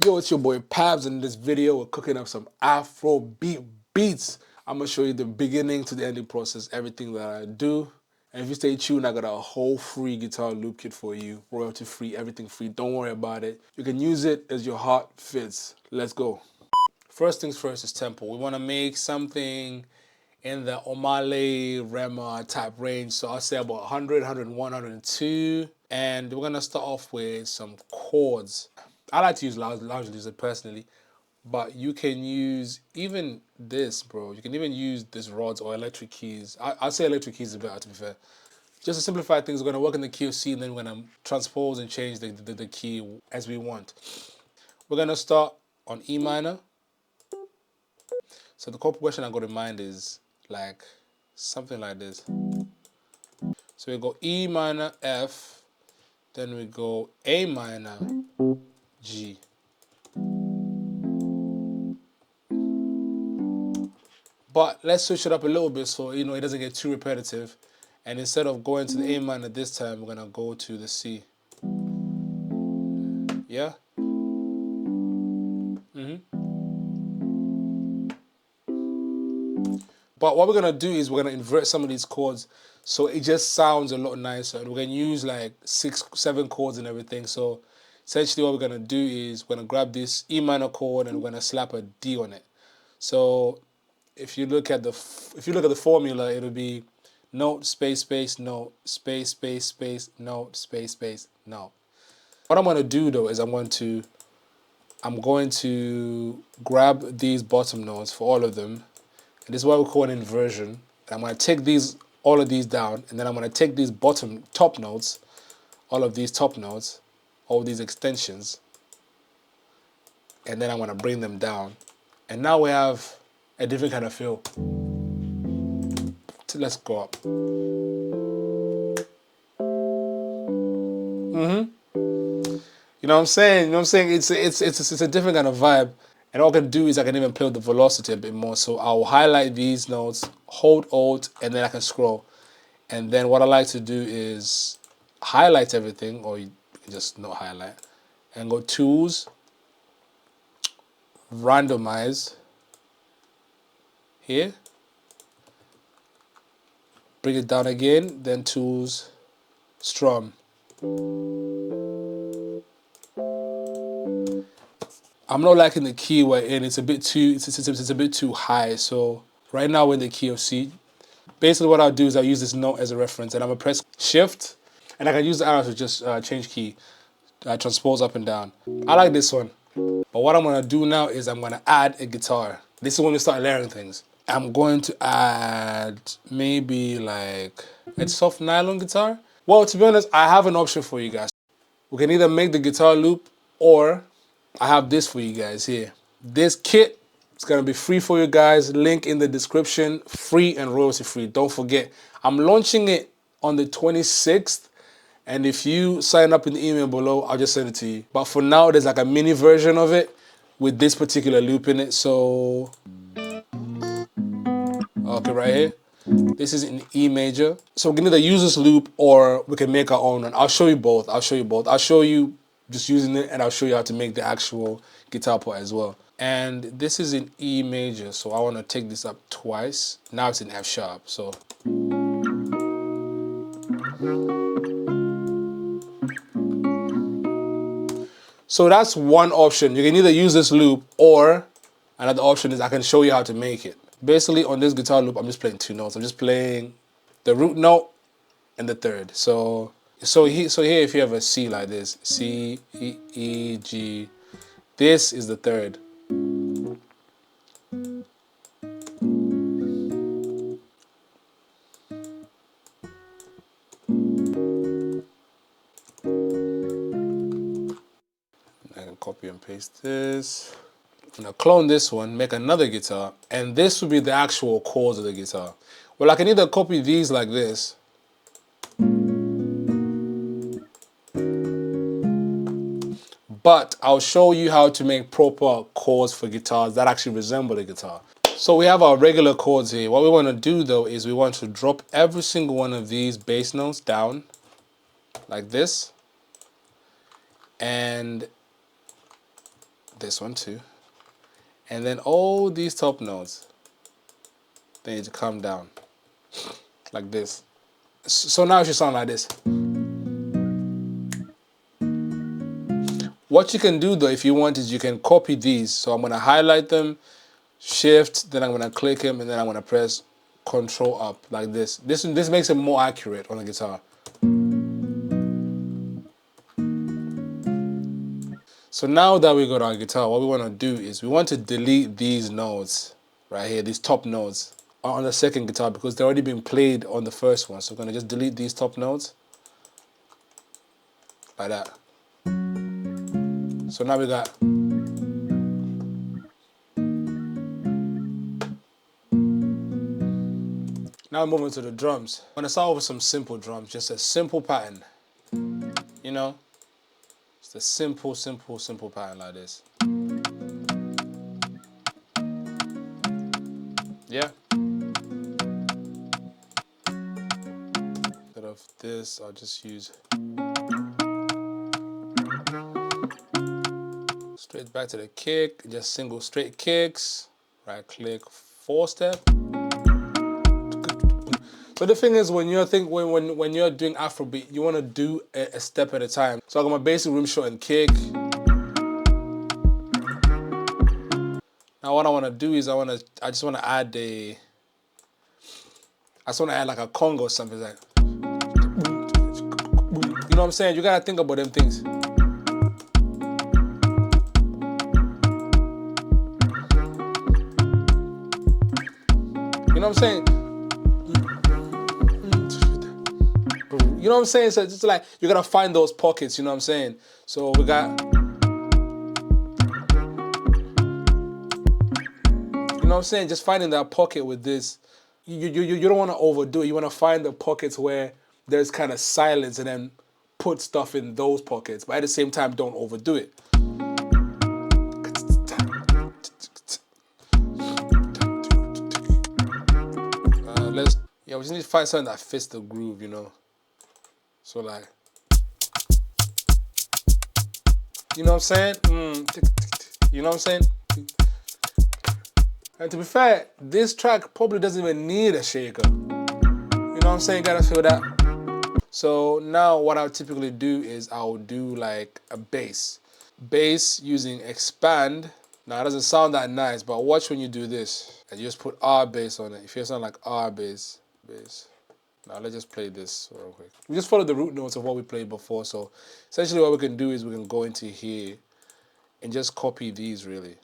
Yo, it's your boy Pabs, and in this video we're cooking up some Afrobeat beats. I'm gonna show you the beginning to the ending process, everything that I do. And if you stay tuned, I got a whole free guitar loop kit for you, royalty free, everything free. Don't worry about it. You can use it as your heart fits. Let's go. First things first is tempo. We wanna make something in the Omale Rema type range. So I'll say about 100, 101, 102. And we're gonna start off with some chords. I like to use lounge music personally, but you can use even this, bro. You can even use this rods or electric keys. I'll say electric keys is better, to be fair. Just to simplify things, we're gonna work in the key of C, and then we're gonna transpose and change the key as we want. We're gonna start on E minor. So the chord progression I got in mind is like something like this. So we go E minor, F, then we go A minor, G. But let's switch it up a little bit so it doesn't get too repetitive. And instead of going to the A minor this time, we're gonna go to the C. Yeah? But what we're gonna do is we're gonna invert some of these chords so it just sounds a lot nicer. And we're gonna use like 6, 7 chords and everything. So essentially what we're gonna do is we're gonna grab this E minor chord and we're gonna slap a D on it. So if you look at the formula, it'll be note, space, space, note, space, space, space, note, space, space, note. What I'm gonna do though is I'm going to grab these bottom notes for all of them. And this is what we call an inversion. And I'm gonna take all of these down, and then I'm gonna take these top notes, all of these top notes, all these extensions, and then I'm gonna bring them down. And now we have a different kind of feel. So let's go up. You know what I'm saying? You know what I'm saying? It's a different kind of vibe. And all I can do is I can even play with the velocity a bit more. So I'll highlight these notes, hold Alt, and then I can scroll. And then what I like to do is highlight everything, or you can just not highlight, and go Tools, Randomize, here. Bring it down again, then Tools, Strum. I'm not liking the key we're in. It's a bit too high. So right now we're in the key of C. Basically what I'll do is I'll use this note as a reference, and I'm gonna press Shift, and I can use the arrow to just change key, transpose up and down. I like this one. But what I'm gonna do now is I'm gonna add a guitar. This is when we start layering things. I'm going to add maybe like a soft nylon guitar. Well, to be honest, I have an option for you guys. We can either make the guitar loop, or I have this for you guys here. This kit is gonna be free for you guys. Link in the description, free and royalty free. Don't forget, I'm launching it on the 26th. And if you sign up in the email below, I'll just send it to you. But for now, there's like a mini version of it with this particular loop in it. So, okay, right here. This is in E major. So we can either use this loop or we can make our own one. I'll show you both. I'll show you just using it, and I'll show you how to make the actual guitar part as well. And this is in E major. So I want to take this up twice. Now it's in F sharp. So. So that's one option. You can either use this loop, or another option is I can show you how to make it. Basically on this guitar loop, I'm just playing 2 notes. I'm just playing the root note and the third. So here if you have a C like this, C, E, G, this is the third. I can copy and paste this. I'm gonna clone this one, make another guitar, and this will be the actual chords of the guitar. Well, I can either copy these like this, but I'll show you how to make proper chords for guitars that actually resemble the guitar. So we have our regular chords here. What we want to do though is we want to drop every single one of these bass notes down like this, and this one too. And then all these top notes, they need to come down like this. So now it should sound like this. What you can do though, if you want, is you can copy these. So I'm gonna highlight them, shift, then I'm gonna click them, and then I'm gonna press Control up like this. This makes it more accurate on the guitar. So now that we got our guitar, what we want to do is we want to delete these notes right here, these top notes on the second guitar because they're already been played on the first one. So we're going to just delete these top notes like that. So now we got now moving to the drums. I'm going to start with some simple drums, just a simple pattern, you know? Just a simple pattern like this. Yeah. Instead of this, I'll just use straight back to the kick, just single straight kicks, right click, 4-step. So the thing is, when you're when you're doing Afrobeat, you want to do a step at a time. So I got my basic room shot and kick. Now what I want to do is I just want to add like a conga or something like. You know what I'm saying? You gotta think about them things. You know what I'm saying? You know what I'm saying? So it's just like you gotta find those pockets. You know what I'm saying? So we got. You know what I'm saying? Just finding that pocket with this. You don't want to overdo it. You want to find the pockets where there's kind of silence and then put stuff in those pockets. But at the same time, don't overdo it. We just need to find something that fits the groove, you know? So like, you know what I'm saying? You know what I'm saying? And to be fair, this track probably doesn't even need a shaker. You know what I'm saying? Gotta feel that. So now what I'll typically do is I'll do like a bass. Bass using expand. Now it doesn't sound that nice, but watch when you do this. And you just put R bass on it. If you sound like R bass. Now let's just play this real quick. We just follow the root notes of what we played before. So essentially what we can do is we can go into here and just copy these really.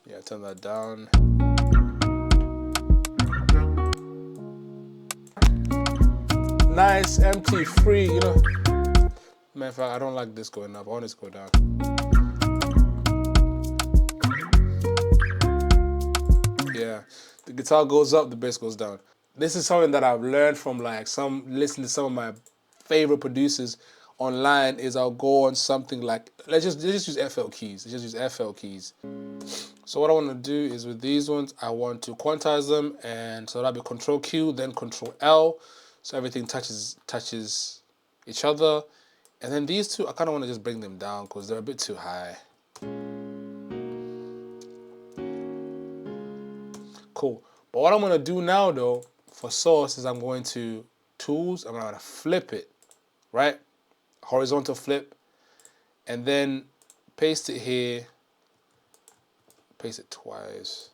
Yeah, turn that down. Nice, empty, free, you know. Matter of fact, I don't like this going up. I want it to go down. Yeah, the guitar goes up, the bass goes down. This is something that I've learned from like listening to some of my favorite producers online. Is I'll go on something like let's just use FL keys. Let's just use FL keys. So what I want to do is with these ones, I want to quantize them, and so that'll be Control Q, then Control L. So everything touches each other. And then these two, I kind of want to just bring them down because they're a bit too high. Cool. But what I'm going to do now, though, for source is I'm going to Tools, I'm going to flip it, right? Horizontal flip. And then paste it here. Paste it twice.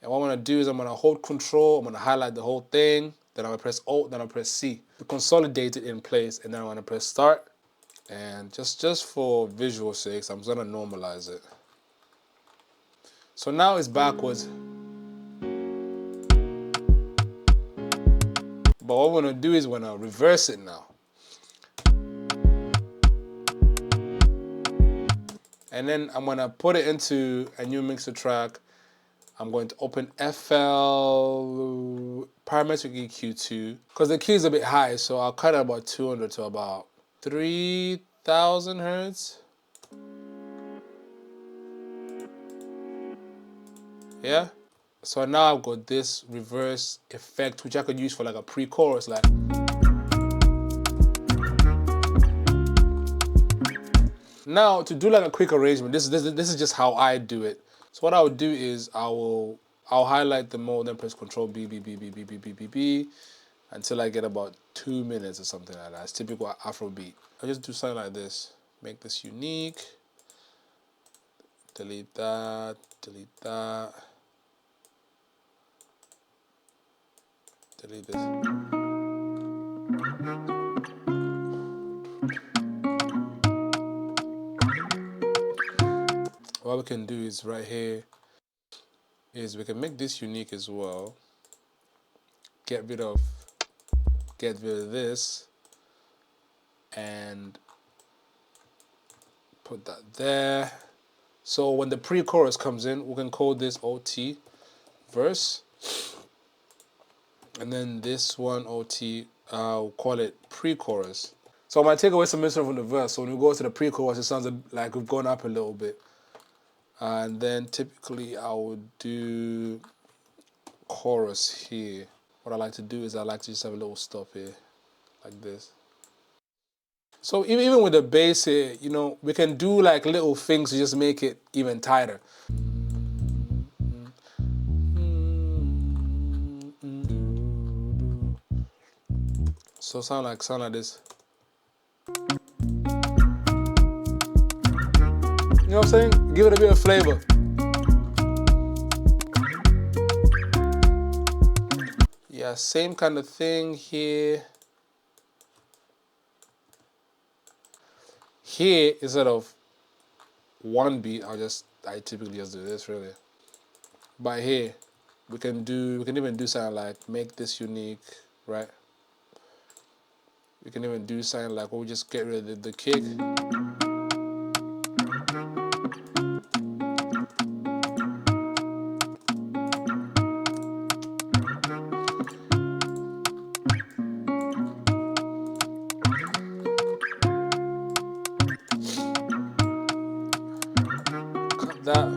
And what I'm going to do is I'm going to hold Control, I'm going to highlight the whole thing. Then I'm going to press Alt, then I'll press C to consolidate it in place, and then I'm going to press Start. And just for visual sakes, I'm just going to normalize it. So now it's backwards. But what we're going to do is we're going to reverse it now. And then I'm going to put it into a new mixer track. I'm going to open FL parametric EQ2 because the key is a bit high, so I'll cut it about 200 to about 3,000 hertz. Yeah. So now I've got this reverse effect, which I could use for like a pre-chorus, like. Now to do like a quick arrangement, this is just how I do it. So what I would do is I'll highlight the mode, then press Control B B B B B B B B B until I get about 2 minutes or something like that. It's typical Afrobeat. I just do something like this. Make this unique. Delete that. Delete that. Delete this. What we can do is right here is we can make this unique as well. Get rid of this and put that there. So when the pre-chorus comes in, we can call this OT verse, and then this one OT, we'll call it pre-chorus. So I'm gonna take away some instrument from the verse. So when we go to the pre-chorus, it sounds like we've gone up a little bit. And then typically I would do chorus here. What I like to do is I like to just have a little stop here, like this. So even with the bass here, you know, we can do like little things to just make it even tighter. So sound like this. You know what I'm saying? Give it a bit of flavor. Yeah, same kind of thing here. Here, instead of one beat, I typically just do this really. But here, we can even do something like make this unique, right? We can even do something like we'll just get rid of the kick. Cut that.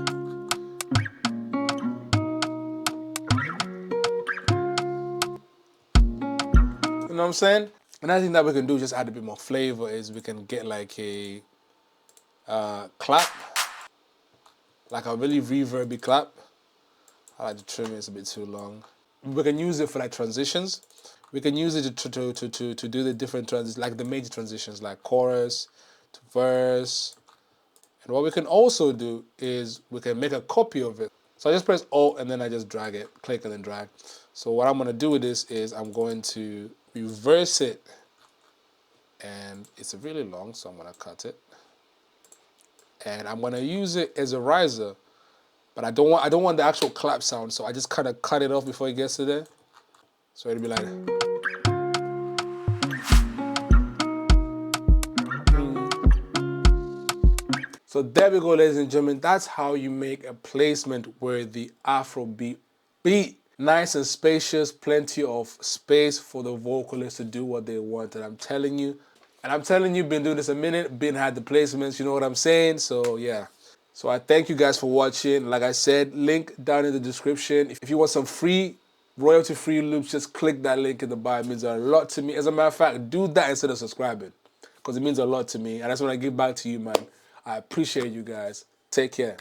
You know what I'm saying? Another thing that we can do, just add a bit more flavor, is we can get like a clap, like a really reverby clap. I like to trim it; it's a bit too long. We can use it for like transitions. We can use it to do the different transitions, like the major transitions, like chorus to verse. And what we can also do is we can make a copy of it. So I just press Alt and then I just drag it, click and then drag. So what I'm gonna do with this is I'm going to reverse it, and it's really long, so I'm gonna cut it. And I'm gonna use it as a riser, but I don't want the actual clap sound, so I just kind of cut it off before it gets to there. So it'll be like. So there we go, ladies and gentlemen. That's how you make a placement where the Afrobeat beat. Nice and spacious, plenty of space for the vocalist to do what they want. And I'm telling you, been doing this a minute, been had the placements, you know what I'm saying? So yeah. So I thank you guys for watching. Like I said, link down in the description. If you want some free, royalty-free loops, just click that link in the bio. It means a lot to me. As a matter of fact, do that instead of subscribing, because it means a lot to me. And I just want to give back to you, man. I appreciate you guys. Take care.